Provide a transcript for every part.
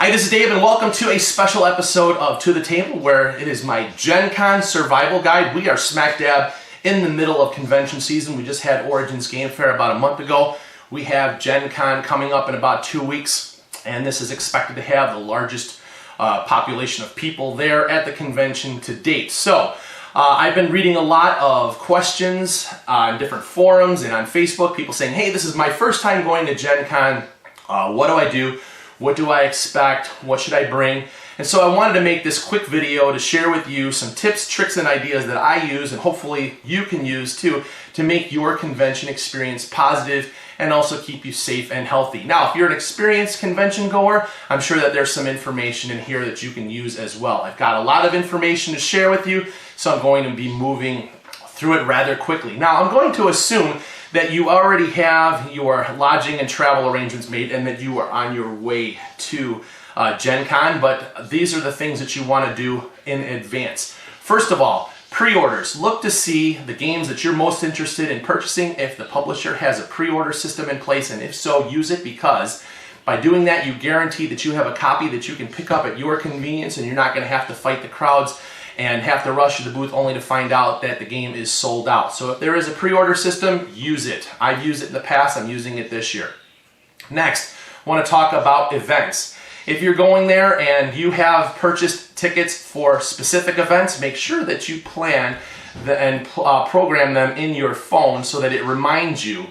Hi, this is Dave, and welcome to a special episode of To The Table, where it is my Gen Con survival guide. We are smack dab in the middle of convention season. We just had Origins Game Fair about a month ago. We have Gen Con coming up in about 2 weeks, and this is expected to have the largest population of people there at the convention to date. So, I've been reading a lot of questions on different forums and on Facebook, people saying, hey, this is my first time going to Gen Con. What do I do? What do I expect? What should I bring? And so I wanted to make this quick video to share with you some tips, tricks, and ideas that I use, and hopefully you can use too, to make your convention experience positive and also keep you safe and healthy. Now, if you're an experienced convention goer, I'm sure that there's some information in here that you can use as well. I've got a lot of information to share with you, so I'm going to be moving through it rather quickly. Now, I'm going to assume that you already have your lodging and travel arrangements made and that you are on your way to Gen Con, but these are the things that you want to do in advance. First of all, pre-orders. Look to see the games that you're most interested in purchasing, if the publisher has a pre-order system in place, and if so, use it, because by doing that, you guarantee that you have a copy that you can pick up at your convenience, and you're not going to have to fight the crowds and have to rush to the booth only to find out that the game is sold out. So if there is a pre-order system, use it. I've used it in the past, I'm using it this year. Next, I want to talk about events. If you're going there and you have purchased tickets for specific events, make sure that you plan and program them in your phone so that it reminds you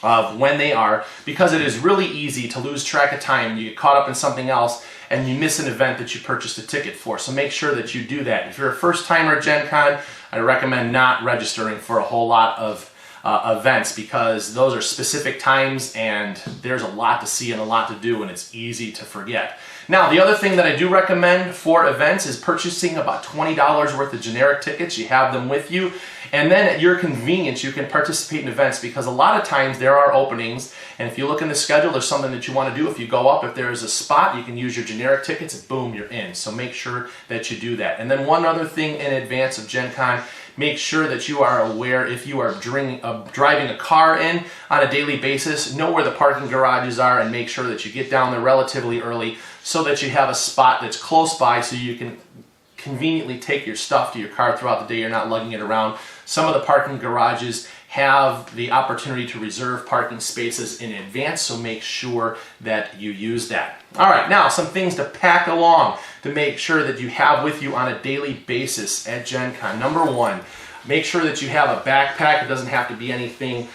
of when they are, because it is really easy to lose track of time. You get caught up in something else and you miss an event that you purchased a ticket for. So make sure that you do that. If you're a first timer at Gen Con, I recommend not registering for a whole lot of events, because those are specific times and there's a lot to see and a lot to do, and it's easy to forget. Now, the other thing that I do recommend for events is purchasing about $20 worth of generic tickets. You have them with you, and then at your convenience you can participate in events, because a lot of times there are openings, and if you look in the schedule, there's something that you want to do. If you go up, if there is a spot, you can use your generic tickets and boom, you're in. So make sure that you do that. And then one other thing in advance of Gen Con, make sure that you are aware, if you are driving a car in on a daily basis, know where the parking garages are and make sure that you get down there relatively early so that you have a spot that's close by so you can conveniently take your stuff to your car throughout the day. You're not lugging it around. Some of the parking garages have the opportunity to reserve parking spaces in advance, so make sure that you use that. All right, now some things to pack along to make sure that you have with you on a daily basis at Gen Con. Number one, make sure that you have a backpack. It doesn't have to be anything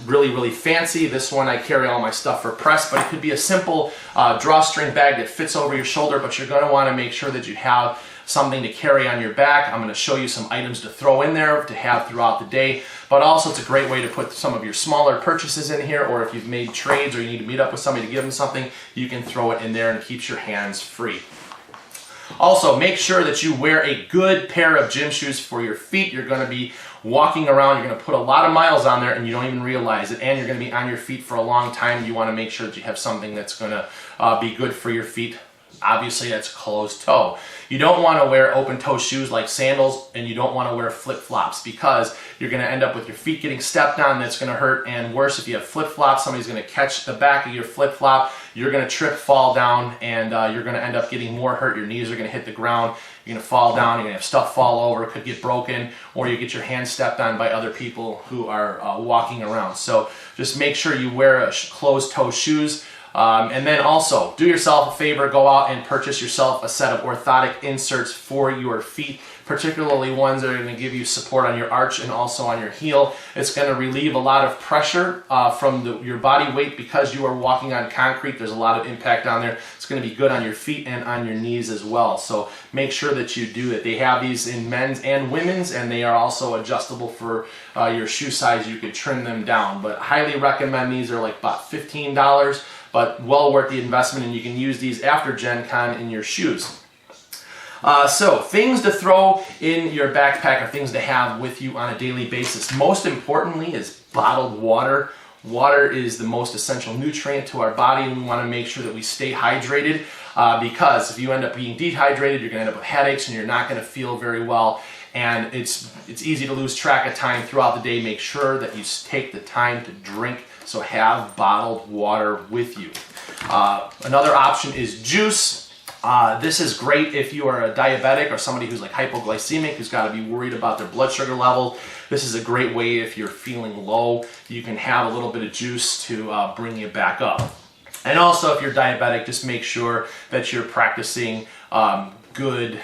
really fancy. This one, I carry all my stuff for press, but it could be a simple drawstring bag that fits over your shoulder, but you're going to want to make sure that you have something to carry on your back. I'm going to show you some items to throw in there to have throughout the day, but also it's a great way to put some of your smaller purchases in here, or if you've made trades or you need to meet up with somebody to give them something, you can throw it in there and it keeps your hands free. Also, make sure that you wear a good pair of gym shoes for your feet. You're going to be walking around, you're going to put a lot of miles on there and you don't even realize it, and you're going to be on your feet for a long time. You want to make sure that you have something that's going to be good for your feet. Obviously, that's closed toe. You don't want to wear open toe shoes like sandals, and you don't want to wear flip-flops, because you're going to end up with your feet getting stepped on. That's going to hurt, and worse, if you have flip-flops, somebody's going to catch the back of your flip-flop. You're going to trip, fall down, and you're going to end up getting more hurt. Your knees are going to hit the ground. You're going to fall down. You're going to have stuff fall over. It could get broken, or you get your hand stepped on by other people who are walking around. So just make sure you wear closed-toe shoes. And then also, do yourself a favor, go out and purchase yourself a set of orthotic inserts for your feet, particularly ones that are going to give you support on your arch and also on your heel. It's going to relieve a lot of pressure from your body weight, because you are walking on concrete. There's a lot of impact on there. It's going to be good on your feet and on your knees as well. So make sure that you do it. They have these in men's and women's, and they are also adjustable for your shoe size. You could trim them down, but highly recommend these. They're like about $15. But well worth the investment, and you can use these after Gen Con in your shoes. So things to throw in your backpack, or things to have with you on a daily basis. Most importantly is bottled water. Water is the most essential nutrient to our body, and we want to make sure that we stay hydrated, because if you end up being dehydrated, you're going to end up with headaches and you're not going to feel very well. And it's easy to lose track of time throughout the day. Make sure that you take the time to drink, so have bottled water with you. Another option is juice. This is great if you are a diabetic or somebody who's like hypoglycemic, who's got to be worried about their blood sugar level. This is a great way if you're feeling low. You can have a little bit of juice to bring you back up. And also, if you're diabetic, just make sure that you're practicing good.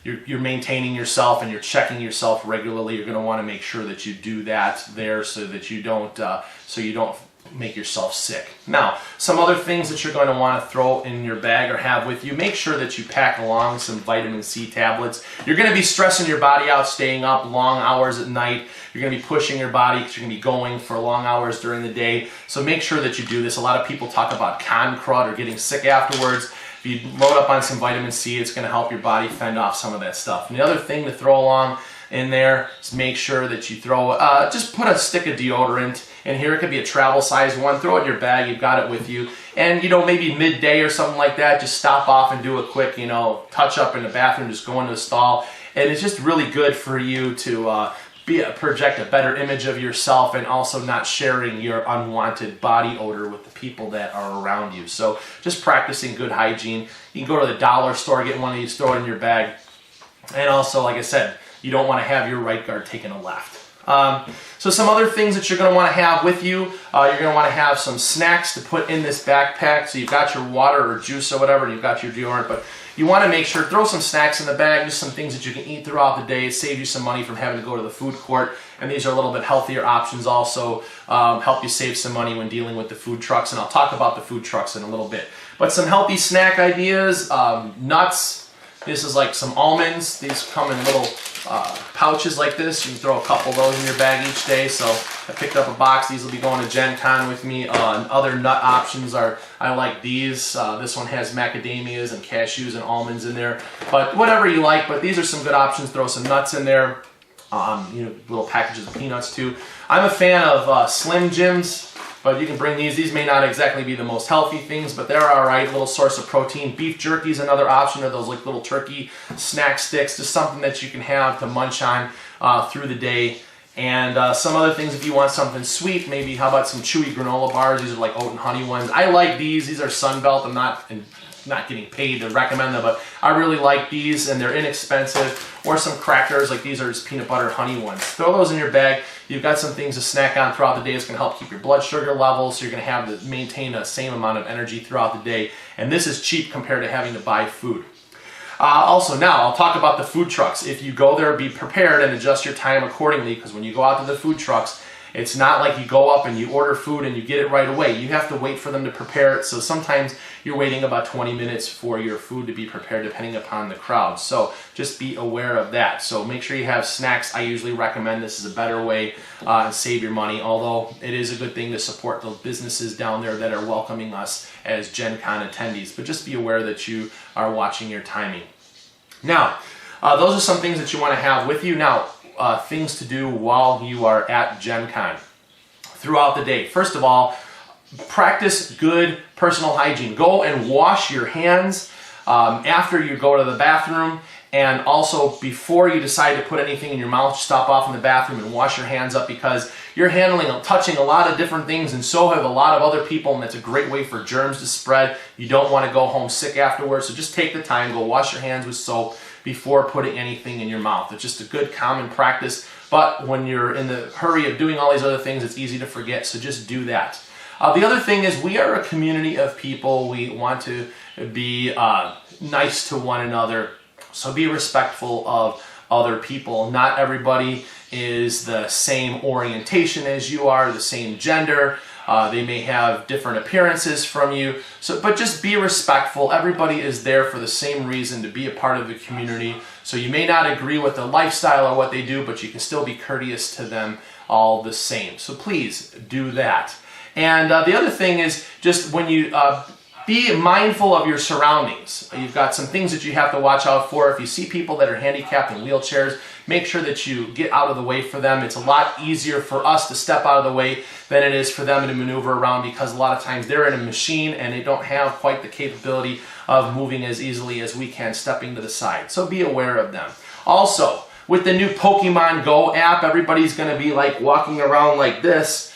You're maintaining yourself and you're checking yourself regularly. You're going to want to make sure that you do that there so that you don't make yourself sick. Now, some other things that you're going to want to throw in your bag or have with you, make sure that you pack along some vitamin C tablets. You're going to be stressing your body out, staying up long hours at night. You're going to be pushing your body because you're going to be going for long hours during the day. So make sure that you do this. A lot of people talk about con crud or getting sick afterwards. If you load up on some vitamin C, it's going to help your body fend off some of that stuff. And the other thing to throw along in there is make sure that you throw, just put a stick of deodorant in here. It could be a travel size one. Throw it in your bag. You've got it with you. And, maybe midday or something like that, just stop off and do a quick, touch up in the bathroom, just go into the stall. And it's just really good for you to project a better image of yourself and also not sharing your unwanted body odor with the people that are around you. So just practicing good hygiene. You can go to the dollar store, get one of these, throw it in your bag. And also, like I said, you don't want to have your right guard taken a left. So some other things that you're going to want to have with you, you're going to want to have some snacks to put in this backpack. So you've got your water or juice or whatever, and you've got your deodorant, but you want to make sure, throw some snacks in the bag, just some things that you can eat throughout the day. It saves you some money from having to go to the food court, and these are a little bit healthier options also, help you save some money when dealing with the food trucks, and I'll talk about the food trucks in a little bit. But some healthy snack ideas, nuts. This is like some almonds. These come in little pouches like this. You can throw a couple of those in your bag each day. So I picked up a box. These will be going to Gen Con with me. Other nut options are, I like these. This one has macadamias and cashews and almonds in there. But whatever you like, but these are some good options. Throw some nuts in there. Little packages of peanuts too. I'm a fan of Slim Jims. But you can bring these. These may not exactly be the most healthy things, but they're all right. Little source of protein. Beef jerky is another option, or those like little turkey snack sticks. Just something that you can have to munch on through the day. And some other things, if you want something sweet, maybe how about some chewy granola bars? These are like oat and honey ones. I like these. These are Sunbelt. I'm not getting paid to recommend them, but I really like these, and they're inexpensive. Or some crackers, like these are just peanut butter honey ones. Throw those in your bag. You've got some things to snack on throughout the day. It's going to help keep your blood sugar levels, so you're going to have to maintain the same amount of energy throughout the day. And this is cheap compared to having to buy food. Also, now I'll talk about the food trucks. If you go there, be prepared and adjust your time accordingly, because when you go out to the food trucks, it's not like you go up and you order food and you get it right away. You have to wait for them to prepare it. So sometimes you're waiting about 20 minutes for your food to be prepared depending upon the crowd. So just be aware of that. So make sure you have snacks. I usually recommend this is a better way to save your money, although it is a good thing to support the businesses down there that are welcoming us as Gen Con attendees. But just be aware that you are watching your timing. Now, those are some things that you want to have with you. Now, things to do while you are at Gen Con throughout the day. First of all, practice good personal hygiene. Go and wash your hands after you go to the bathroom, and also before you decide to put anything in your mouth. Stop off in the bathroom and wash your hands up, because you're touching a lot of different things, and so have a lot of other people, and that's a great way for germs to spread. You don't want to go home sick afterwards, so just take the time, go wash your hands with soap before putting anything in your mouth. It's just a good common practice, but when you're in the hurry of doing all these other things, it's easy to forget, so just do that. The other thing is, we are a community of people. We want to be nice to one another, so be respectful of other people. Not everybody is the same orientation as you are, the same gender. They may have different appearances from you, but just be respectful. Everybody is there for the same reason, to be a part of the community. So you may not agree with the lifestyle or what they do, but you can still be courteous to them all the same. So please do that. And the other thing is, just when you be mindful of your surroundings. You've got some things that you have to watch out for. If you see people that are handicapped in wheelchairs, make sure that you get out of the way for them. It's a lot easier for us to step out of the way than it is for them to maneuver around, because a lot of times they're in a machine and they don't have quite the capability of moving as easily as we can, stepping to the side. So be aware of them. Also, with the new Pokemon Go app, everybody's going to be like walking around like this.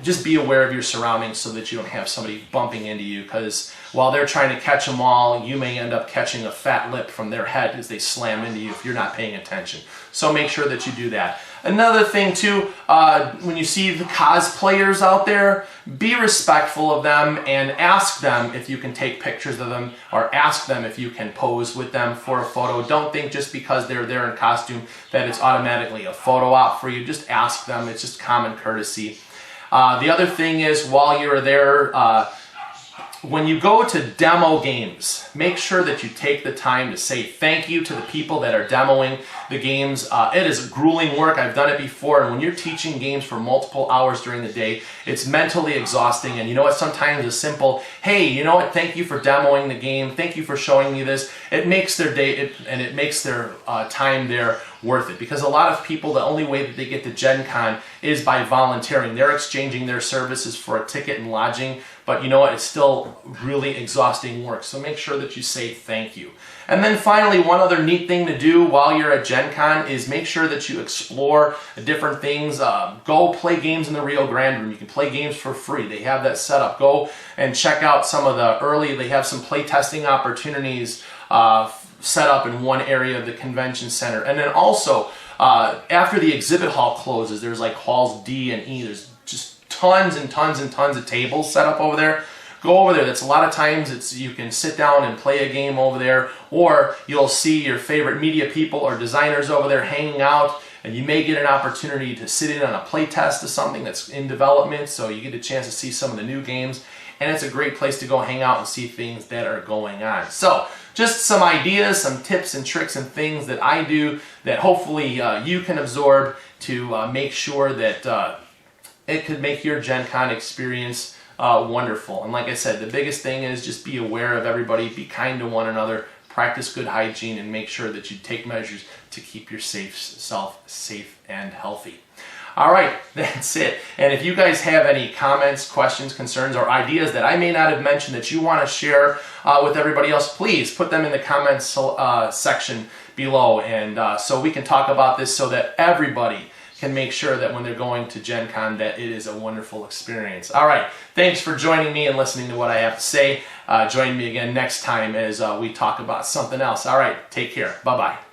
just be aware of your surroundings so that you don't have somebody bumping into you, because while they're trying to catch them all, you may end up catching a fat lip from their head as they slam into you if you're not paying attention. So make sure that you do that. Another thing too, when you see the cosplayers out there, be respectful of them and ask them if you can take pictures of them, or ask them if you can pose with them for a photo. Don't think just because they're there in costume that it's automatically a photo op for you. Just ask them. It's just common courtesy. The other thing is, while you're there, when you go to demo games, make sure that you take the time to say thank you to the people that are demoing the games. It is grueling work. I've done it before, and when you're teaching games for multiple hours during the day, it's mentally exhausting. And you know what? Sometimes a simple, hey, you know what? Thank you for demoing the game. Thank you for showing me this. It makes their day, and it makes their time there worth it. Because a lot of people, the only way that they get to Gen Con is by volunteering. They're exchanging their services for a ticket and lodging, but you know what? It's still really exhausting work. So make sure that you say thank you. And then finally, one other neat thing to do while you're at Gen Con is make sure that you explore different things. Go play games in the Rio Grande room. You can play games for free. They have that set up. Go and check out some of the they have some play testing opportunities set up in one area of the convention center. And then also, after the exhibit hall closes, there's like halls D and E. There's just tons and tons and tons of tables set up over there. Go over there. That's a lot of times you can sit down and play a game over there, or you'll see your favorite media people or designers over there hanging out, and you may get an opportunity to sit in on a play test of something that's in development, so you get a chance to see some of the new games, and it's a great place to go hang out and see things that are going on. So just some ideas, some tips and tricks and things that I do that hopefully you can absorb to make sure that it could make your Gen Con experience wonderful. And like I said, the biggest thing is just be aware of everybody, be kind to one another, practice good hygiene, and make sure that you take measures to keep yourself safe and healthy. All right, that's it. And if you guys have any comments, questions, concerns, or ideas that I may not have mentioned that you want to share with everybody else, please put them in the comments section below, and so we can talk about this so that everybody can make sure that when they're going to Gen Con that it is a wonderful experience. All right, thanks for joining me and listening to what I have to say. Join me again next time as we talk about something else. All right, take care. Bye-bye.